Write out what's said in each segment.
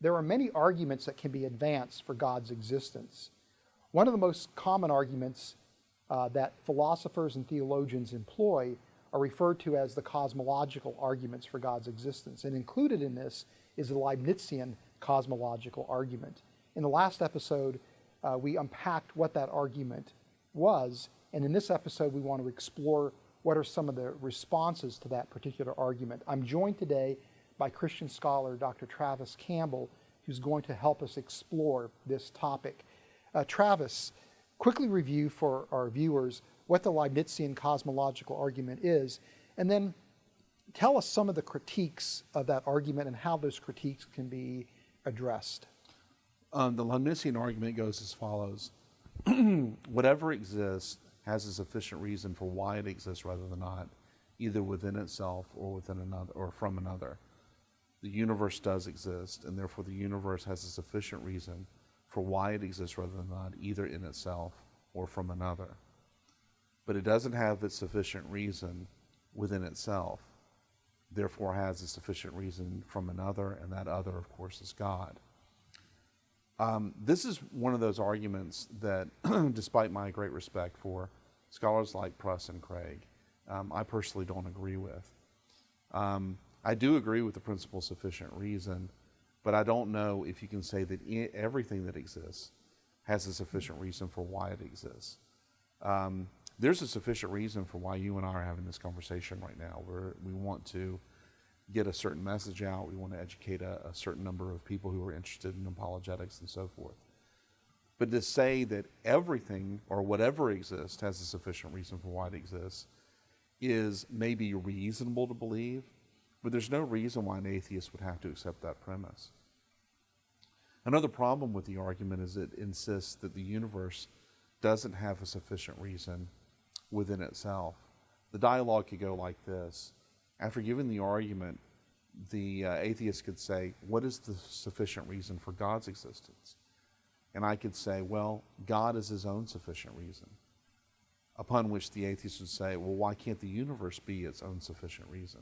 There are many arguments that can be advanced for God's existence. One of the most common arguments that philosophers and theologians employ are referred to as the cosmological arguments for God's existence. And included in this is the Leibnizian cosmological argument. In the last episode, we unpacked what that argument was, and in this episode we want to explore what are some of the responses to that particular argument. I'm joined today by Christian scholar Dr. Travis Campbell, who's going to help us explore this topic. Travis, quickly review for our viewers what the Leibnizian cosmological argument is, and then tell us some of the critiques of that argument and how those critiques can be addressed. The Leibnizian argument goes as follows. Whatever exists has a sufficient reason for why it exists rather than not, either within itself or within another or from another. The universe does exist, and therefore the universe has a sufficient reason for why it exists rather than not, either in itself or from another. But it doesn't have its sufficient reason within itself, therefore has a sufficient reason from another, and that other, of course, is God. This is one of those arguments that, despite my great respect for scholars like Pruss and Craig, I personally don't agree with. I do agree with the principle of sufficient reason, but I don't know if you can say that everything that exists has a sufficient reason for why it exists. There's a sufficient reason for why you and I are having this conversation right now. We want to get a certain message out. We want to educate a certain number of people who are interested in apologetics and so forth. But to say that everything or whatever exists has a sufficient reason for why it exists is maybe reasonable to believe, but there's no reason why an atheist would have to accept that premise. Another problem with the argument is it insists that the universe doesn't have a sufficient reason within itself. The dialogue could go like this. After giving the argument, the atheist could say, what is the sufficient reason for God's existence? And I could say, well, God is his own sufficient reason. Upon which the atheist would say, well, why can't the universe be its own sufficient reason?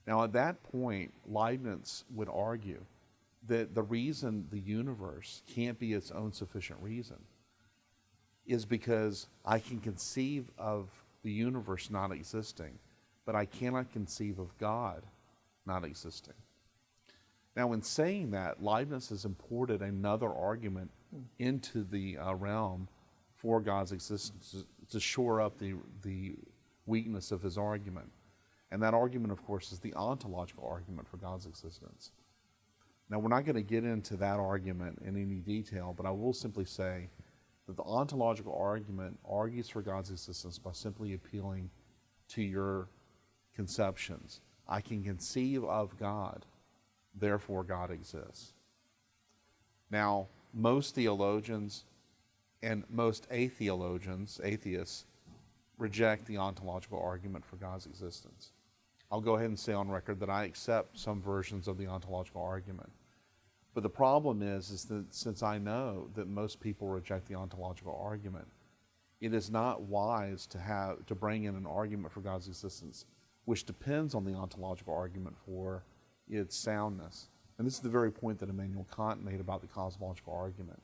Now, at that point, Leibniz would argue that the reason the universe can't be its own sufficient reason is because I can conceive of the universe not existing, but I cannot conceive of God not existing. Now, in saying that, Leibniz has imported another argument into the realm for God's existence to shore up the weakness of his argument. And that argument, of course, is the ontological argument for God's existence. Now, we're not going to get into that argument in any detail, but I will simply say that the ontological argument argues for God's existence by simply appealing to your conceptions. I can conceive of God, therefore God exists. Now, most theologians and most atheists, reject the ontological argument for God's existence. I'll go ahead and say on record that I accept some versions of the ontological argument. But the problem is that since I know that most people reject the ontological argument, it is not wise to bring in an argument for God's existence which depends on the ontological argument for its soundness. And this is the very point that Immanuel Kant made about the cosmological argument.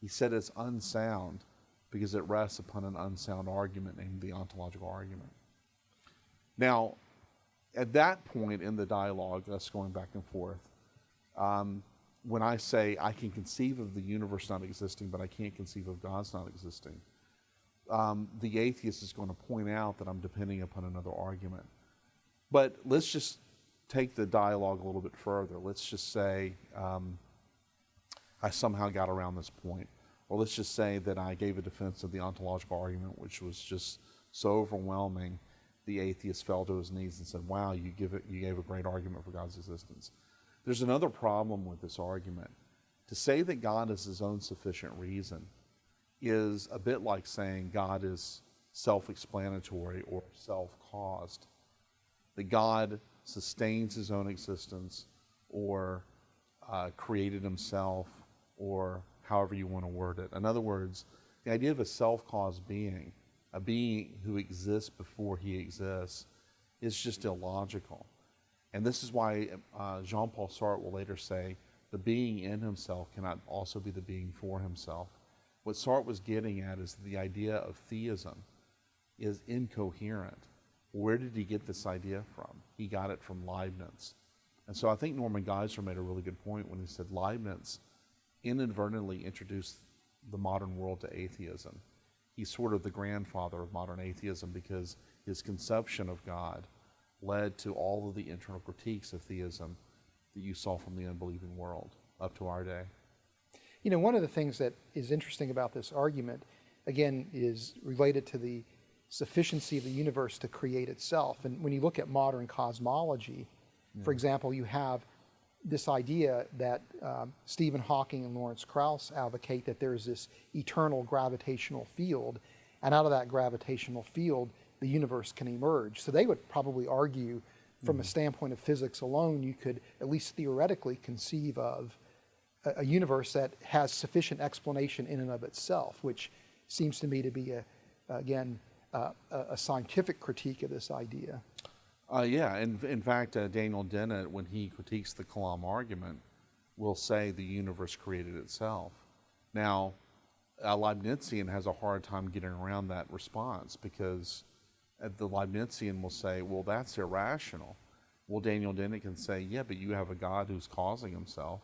He said it's unsound because it rests upon an unsound argument named the ontological argument. Now, at that point in the dialogue, us going back and forth, when I say I can conceive of the universe not existing, but I can't conceive of God's not existing, the atheist is going to point out that I'm depending upon another argument. But let's just take the dialogue a little bit further. Let's just say I somehow got around this point. Or let's just say that I gave a defense of the ontological argument, which was just so overwhelming, the atheist fell to his knees and said, wow, you gave a great argument for God's existence. There's another problem with this argument. To say that God is his own sufficient reason is a bit like saying God is self-explanatory or self-caused. That God sustains his own existence or created himself, or however you want to word it. In other words, the idea of a self-caused being, a being who exists before he exists, is just illogical. And this is why Jean-Paul Sartre will later say the being in himself cannot also be the being for himself. What Sartre was getting at is the idea of theism is incoherent. Where did he get this idea from? He got it from Leibniz. And so I think Norman Geisler made a really good point when he said Leibniz inadvertently introduced the modern world to atheism. He's sort of the grandfather of modern atheism because his conception of God led to all of the internal critiques of theism that you saw from the unbelieving world up to our day. You know, one of the things that is interesting about this argument, again, is related to the sufficiency of the universe to create itself. And when you look at modern cosmology, for example, you have this idea that Stephen Hawking and Lawrence Krauss advocate that there's this eternal gravitational field, and out of that gravitational field, the universe can emerge. So they would probably argue, from a standpoint of physics alone, you could at least theoretically conceive of a universe that has sufficient explanation in and of itself, which seems to me to be, a scientific critique of this idea. Yeah, and in fact, Daniel Dennett, when he critiques the Kalam argument, will say the universe created itself. Now, a Leibnizian has a hard time getting around that response because the Leibnizian will say, well, that's irrational. Well, Daniel Dennett can say, yeah, but you have a God who's causing himself.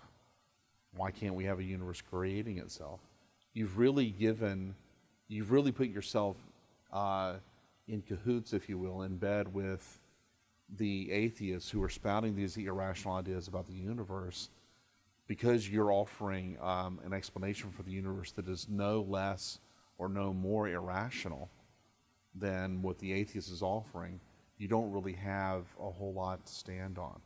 Why can't we have a universe creating itself? You've really put yourself in cahoots, if you will, in bed with the atheists who are spouting these irrational ideas about the universe because you're offering an explanation for the universe that is no less or no more irrational than what the atheist is offering. You don't really have a whole lot to stand on.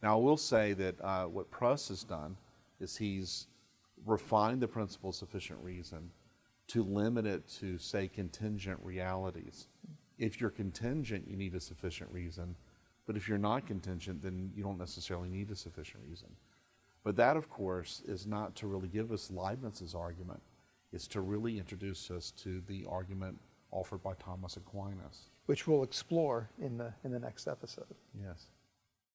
Now, I will say that what Pruss has done is he's refined the principle of sufficient reason to limit it to, say, contingent realities. If you're contingent, you need a sufficient reason. But if you're not contingent, then you don't necessarily need a sufficient reason. But that, of course, is not to really give us Leibniz's argument. It's to really introduce us to the argument offered by Thomas Aquinas. Which we'll explore in the next episode. Yes.